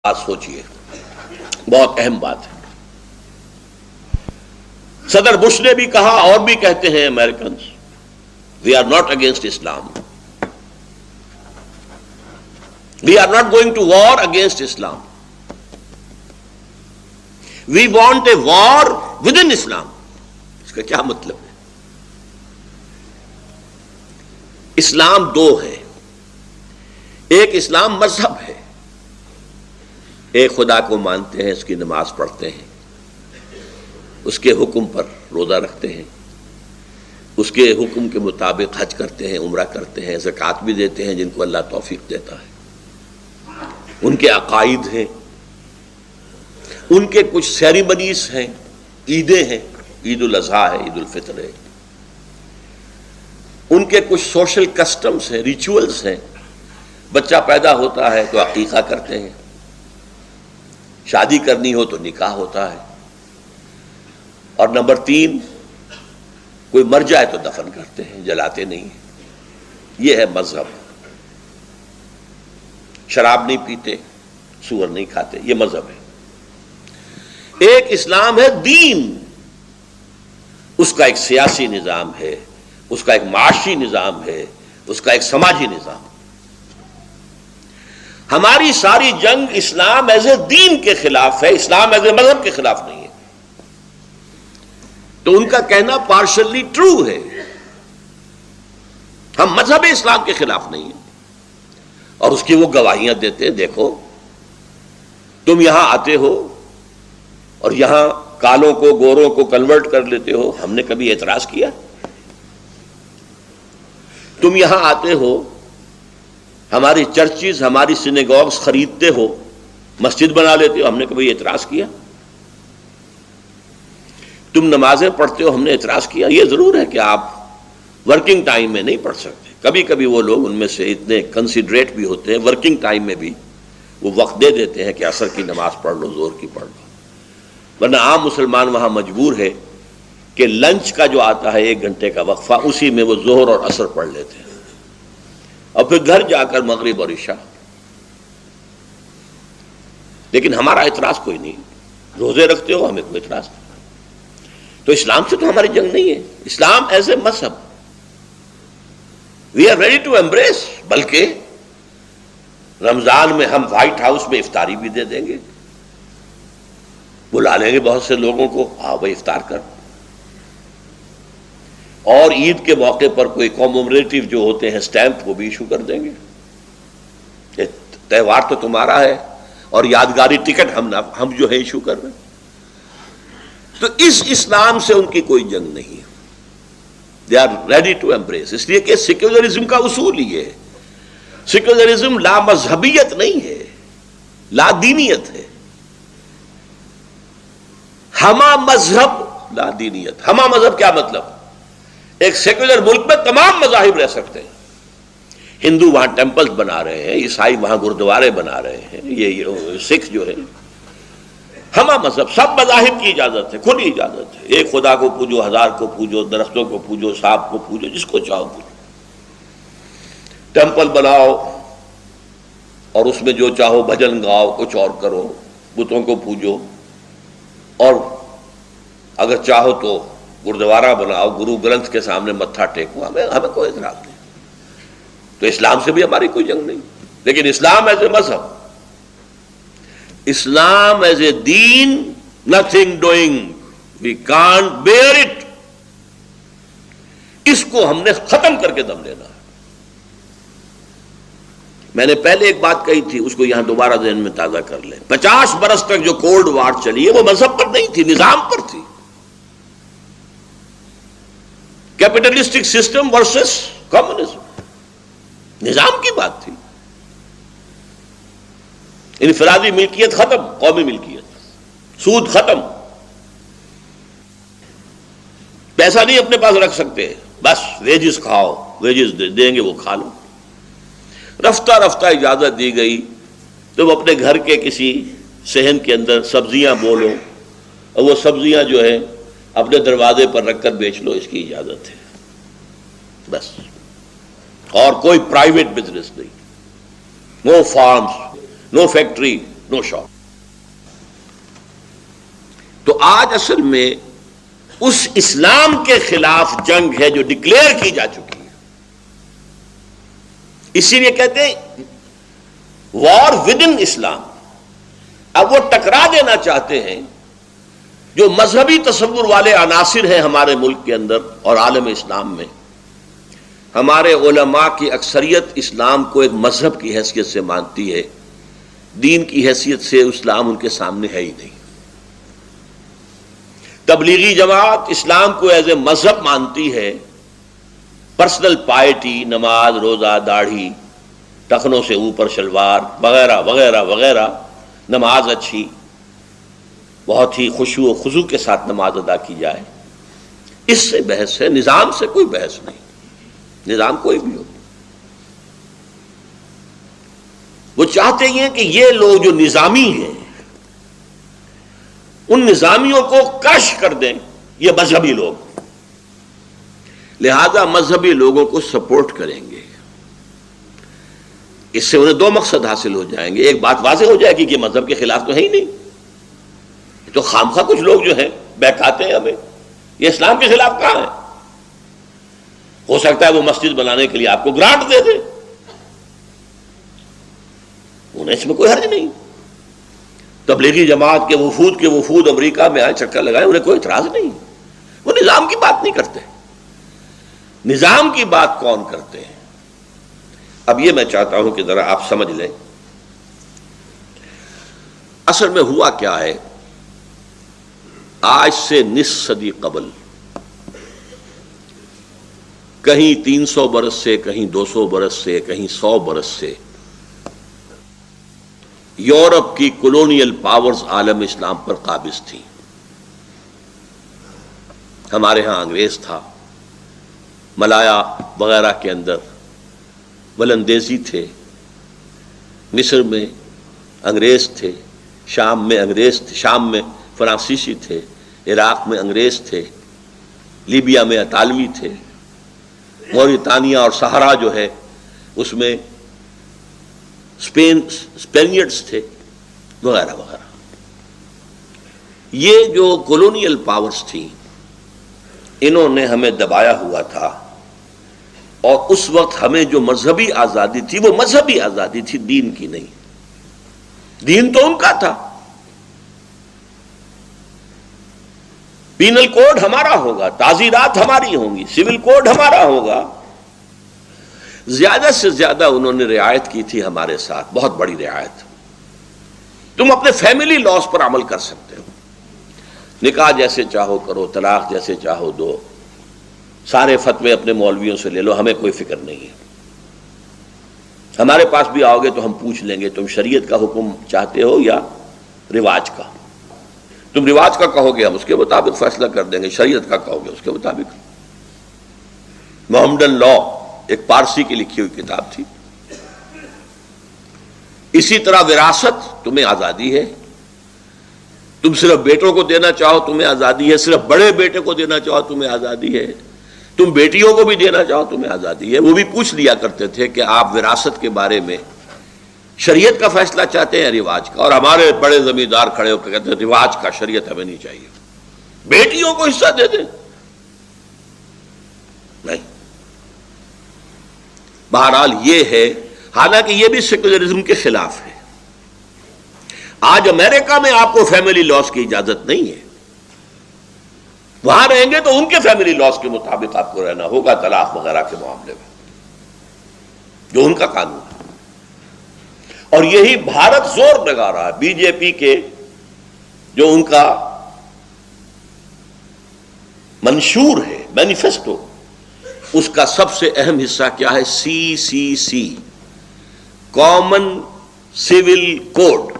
بات سوچئے، بہت اہم بات ہے۔ صدر بش نے بھی کہا اور بھی کہتے ہیں Americans, we are not against Islam, we are not going to war against Islam, we want a war within Islam. اس کا کیا مطلب ہے؟ اسلام دو ہے، ایک اسلام مذہب ہے، ایک خدا کو مانتے ہیں، اس کی نماز پڑھتے ہیں، اس کے حکم پر روزہ رکھتے ہیں، اس کے حکم کے مطابق حج کرتے ہیں، عمرہ کرتے ہیں، زکوٰۃ بھی دیتے ہیں جن کو اللہ توفیق دیتا ہے، ان کے عقائد ہیں، ان کے کچھ سیریمنیز ہیں، عیدیں ہیں، عید الاضحیٰ ہے، عید الفطر ہے، ان کے کچھ سوشل کسٹمز ہیں، ریچولز ہیں، بچہ پیدا ہوتا ہے تو عقیقہ کرتے ہیں، شادی کرنی ہو تو نکاح ہوتا ہے، اور نمبر 3 کوئی مر جائے تو دفن کرتے ہیں، جلاتے نہیں ہیں۔ یہ ہے مذہب۔ شراب نہیں پیتے، سور نہیں کھاتے، یہ مذہب ہے۔ ایک اسلام ہے دین، اس کا ایک سیاسی نظام ہے، اس کا ایک معاشی نظام ہے، اس کا ایک سماجی نظام۔ ہماری ساری جنگ اسلام ایز اے دین کے خلاف ہے، اسلام ایز اے مذہب کے خلاف نہیں ہے۔ تو ان کا کہنا پارشلی ٹرو ہے، ہم مذہب اسلام کے خلاف نہیں ہیں، اور اس کی وہ گواہیاں دیتے ہیں، دیکھو تم یہاں آتے ہو اور یہاں کالوں کو گوروں کو کنورٹ کر لیتے ہو، ہم نے کبھی اعتراض کیا؟ تم یہاں آتے ہو، ہماری چرچز، ہماری سینیگوگز خریدتے ہو، مسجد بنا لیتے ہو، ہم نے کبھی اعتراض کیا؟ تم نمازیں پڑھتے ہو، ہم نے اعتراض کیا؟ یہ ضرور ہے کہ آپ ورکنگ ٹائم میں نہیں پڑھ سکتے، کبھی کبھی وہ لوگ ان میں سے اتنے کنسیڈریٹ بھی ہوتے ہیں، ورکنگ ٹائم میں بھی وہ وقت دے دیتے ہیں کہ عصر کی نماز پڑھ لو، زور کی پڑھ لو، ورنہ عام مسلمان وہاں مجبور ہے کہ لنچ کا جو آتا ہے 1 گھنٹے کا وقفہ، اسی میں وہ ظہر اور عصر پڑھ لیتے ہیں، اور پھر گھر جا کر مغرب اور عشاء۔ لیکن ہمارا اعتراض کوئی نہیں، روزے رکھتے ہو، ہمیں کوئی اعتراض نہیں۔ تو اسلام سے تو ہماری جنگ نہیں ہے، اسلام ایز اے مذہب we are ready to embrace, بلکہ رمضان میں ہم وائٹ ہاؤس میں افطاری بھی دے دیں گے، بلا لیں گے بہت سے لوگوں کو، آؤ بھائی افطار کر، اور عید کے موقع پر کوئی کومومریٹو جو ہوتے ہیں سٹیمپ، وہ بھی ایشو کر دیں گے، تہوار تو تمہارا ہے اور یادگاری ٹکٹ ہم جو ہے ایشو کر رہے ہیں۔ تو اس اسلام سے ان کی کوئی جنگ نہیں ہے، they are ready to embrace, اس لیے کہ سیکولرزم کا اصول یہ ہے، سیکولرزم لا مذہبیت نہیں ہے، لا دینیت ہے، ہما مذہب لا دینیت۔ ہما مذہب کیا مطلب؟ ایک سیکولر ملک میں تمام مذاہب رہ سکتے ہیں، ہندو وہاں ٹیمپلز بنا رہے ہیں، عیسائی وہاں گردوارے بنا رہے ہیں، یہ سکھ جو ہے، ہما مذہب، سب مذاہب کی اجازت ہے، کھلی اجازت ہے، ایک خدا کو پوجو، 1000 کو پوجو، درختوں کو پوجو، سانپ کو پوجو، جس کو چاہو پوجو، ٹیمپل بناؤ اور اس میں جو چاہو بھجن گاؤ، کچھ اور کرو، بتوں کو پوجو، اور اگر چاہو تو گردوارہ بناؤ، گرو گرنتھ کے سامنے متھا ٹیکو، ہمیں کوئی اعتراض نہیں۔ تو اسلام سے بھی ہماری کوئی جنگ نہیں، لیکن اسلام ایز اے مذہب، اسلام ایز اے دین، nothing doing, we can't bear it, اس کو ہم نے ختم کر کے دم لینا ہے۔ میں نے پہلے ایک بات کہی تھی، اس کو یہاں دوبارہ ذہن میں تازہ کر لیں، 50 برس تک جو کولڈ وار چلی ہے وہ مذہب پر نہیں تھی، نظام پر تھی، کیپٹلسٹک سسٹم ورسس کمیونزم، نظام کی بات تھی۔ انفرادی ملکیت ختم، قومی ملکیت، سود ختم، پیسہ نہیں اپنے پاس رکھ سکتے، بس ویجز کھاؤ، ویجز دیں گے وہ کھا لو۔ رفتہ رفتہ اجازت دی گئی، تم اپنے گھر کے کسی صحن کے اندر سبزیاں بولو، اور وہ سبزیاں جو ہے اپنے دروازے پر رکھ کر بیچ لو، اس کی اجازت ہے، بس، اور کوئی پرائیویٹ بزنس نہیں، نو فارمز، نو فیکٹری، نو شاٹ. تو آج اصل میں اس اسلام کے خلاف جنگ ہے جو ڈکلیئر کی جا چکی ہے. اسی لیے کہتے ہیں وار ود ان اسلام. اب وہ ٹکرا دینا چاہتے ہیں جو مذہبی تصور والے عناصر ہیں ہمارے ملک کے اندر اور عالم اسلام میں. ہمارے علماء کی اکثریت اسلام کو ایک مذہب کی حیثیت سے مانتی ہے، دین کی حیثیت سے اسلام ان کے سامنے ہے ہی نہیں. تبلیغی جماعت اسلام کو ایز اے مذہب مانتی ہے، پرسنل پائٹی، نماز، روزہ، داڑھی، ٹخنوں سے اوپر شلوار وغیرہ وغیرہ وغیرہ، نماز اچھی، بہت ہی خشوع و خضوع کے ساتھ نماز ادا کی جائے. اس سے بحث ہے، نظام سے کوئی بحث نہیں. نظام کوئی بھی ہو، وہ چاہتے ہیں کہ یہ لوگ جو نظامی ہیں ان نظامیوں کو کرش کر دیں یہ مذہبی لوگ، لہذا مذہبی لوگوں کو سپورٹ کریں گے. اس سے انہیں دو مقصد حاصل ہو جائیں گے. ایک بات واضح ہو جائے گی کہ مذہب کے خلاف تو ہے ہی نہیں، تو خامخواہ کچھ لوگ جو ہیں بہکاتے ہیں ہمیں، یہ اسلام کے خلاف کہاں ہے. ہو سکتا ہے وہ مسجد بنانے کے لیے آپ کو گرانٹ دے دے، انہیں اس میں کوئی حرج نہیں. تبلیغی جماعت کے وفود امریکہ میں آئے، چکر لگائے، انہیں کوئی اعتراض نہیں. وہ نظام کی بات نہیں کرتے. نظام کی بات کون کرتے ہیں؟ اب یہ میں چاہتا ہوں کہ ذرا آپ سمجھ لیں اصل میں ہوا کیا ہے. آج سے نصف صدی قبل، کہیں 300 برس سے، کہیں 200 برس سے، کہیں 100 برس سے یورپ کی کولونیل پاورز عالم اسلام پر قابض تھیں. ہمارے ہاں انگریز تھا، ملایا وغیرہ کے اندر ولندیزی تھے، مصر میں انگریز تھے، شام میں انگریز تھے، شام میں فرانسیسی تھے، عراق میں انگریز تھے، لیبیا میں اطالوی تھے، موریتانیہ اور صحرا جو ہے اس میں اسپینیڈز تھے، وغیرہ وغیرہ. یہ جو کولونیل پاورز تھیں انہوں نے ہمیں دبایا ہوا تھا، اور اس وقت ہمیں جو مذہبی آزادی تھی وہ مذہبی آزادی تھی، دین کی نہیں. دین تو ان کا تھا. پینل کوڈ ہمارا ہوگا، تعزیرات ہماری ہوں گی، سول کوڈ ہمارا ہوگا. زیادہ سے زیادہ انہوں نے رعایت کی تھی ہمارے ساتھ، بہت بڑی رعایت. تم اپنے فیملی لاز پر عمل کر سکتے ہو، نکاح جیسے چاہو کرو، طلاق جیسے چاہو دو، سارے فتوے اپنے مولویوں سے لے لو، ہمیں کوئی فکر نہیں ہے. ہمارے پاس بھی آؤ گے تو ہم پوچھ لیں گے تم شریعت کا حکم چاہتے ہو یا رواج کا. تم رواج کا کہو گے ہم اس کے مطابق فیصلہ کر دیں گے، شریعت کا کہو گے اس کے مطابق. محمدن لا ایک پارسی کی لکھی ہوئی کتاب تھی. اسی طرح وراثت، تمہیں آزادی ہے، تم صرف بیٹوں کو دینا چاہو تمہیں آزادی ہے، صرف بڑے بیٹے کو دینا چاہو تمہیں آزادی ہے، تم بیٹیوں کو بھی دینا چاہو تمہیں آزادی ہے. وہ بھی پوچھ لیا کرتے تھے کہ آپ وراثت کے بارے میں شریعت کا فیصلہ چاہتے ہیں یا رواج کا. اور ہمارے بڑے زمیندار کھڑے ہو کے کہتے ہیں رواج کا، شریعت ہمیں نہیں چاہیے، بیٹیوں کو حصہ دے دیں. نہیں. بہرحال یہ ہے، حالانکہ یہ بھی سیکولرزم کے خلاف ہے. آج امریکہ میں آپ کو فیملی لاز کی اجازت نہیں ہے. وہاں رہیں گے تو ان کے فیملی لاز کے مطابق آپ کو رہنا ہوگا، طلاق وغیرہ کے معاملے میں، جو ان کا قانون ہے. اور یہی بھارت زور لگا رہا ہے، بی جے پی کے جو ان کا منشور ہے، مینیفیسٹو، اس کا سب سے اہم حصہ کیا ہے؟ CCC، کامن سول کوڈ،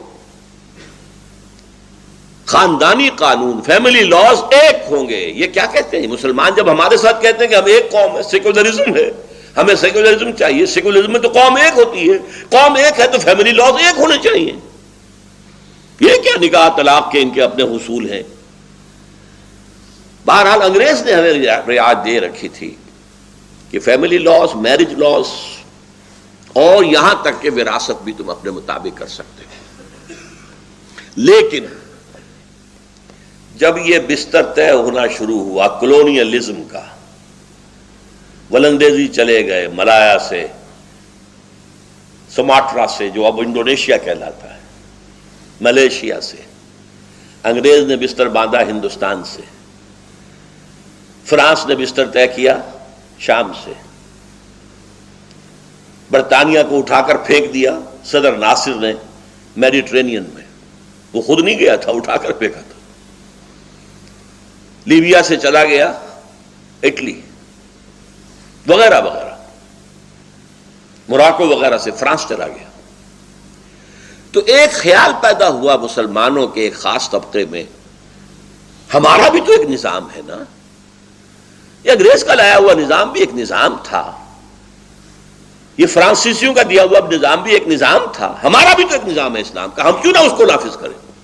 خاندانی قانون، فیملی لاز ایک ہوں گے. یہ کیا کہتے ہیں مسلمان جب ہمارے ساتھ کہتے ہیں کہ ہم ایک قوم ہے، سیکولرزم ہے، ہمیں سیکولرزم چاہیے. سیکولرزم میں تو قوم ایک ہوتی ہے، قوم ایک ہے تو فیملی لاز ایک ہونے چاہیے. یہ کیا نکاح طلاق کے ان کے اپنے حصول ہیں. بہرحال انگریز نے ہمیں رعایت دے رکھی تھی کہ فیملی لاز، میرج لاز، اور یہاں تک کہ وراثت بھی تم اپنے مطابق کر سکتے ہو. لیکن جب یہ بستر طے ہونا شروع ہوا کلونیلزم کا، ولندیزی چلے گئے ملایا سے، سماٹرا سے جو اب انڈونیشیا کہلاتا ہے، ملیشیا سے، انگریز نے بستر باندھا ہندوستان سے، فرانس نے بستر طے کیا شام سے، برطانیہ کو اٹھا کر پھینک دیا صدر ناصر نے میڈیٹرینین میں، وہ خود نہیں گیا تھا، اٹھا کر پھینکا تھا، لیبیا سے چلا گیا اٹلی وغیرہ وغیرہ، موراکو وغیرہ سے فرانس چلا گیا۔ تو ایک خیال پیدا ہوا مسلمانوں کے ایک خاص طبقے میں، ہمارا بھی تو ایک نظام ہے نا، یہ انگریز کا لایا ہوا نظام بھی ایک نظام تھا، یہ فرانسیسیوں کا دیا ہوا نظام بھی ایک نظام تھا، ہمارا بھی تو ایک نظام ہے اسلام کا، ہم کیوں نہ اس کو نافذ کریں؟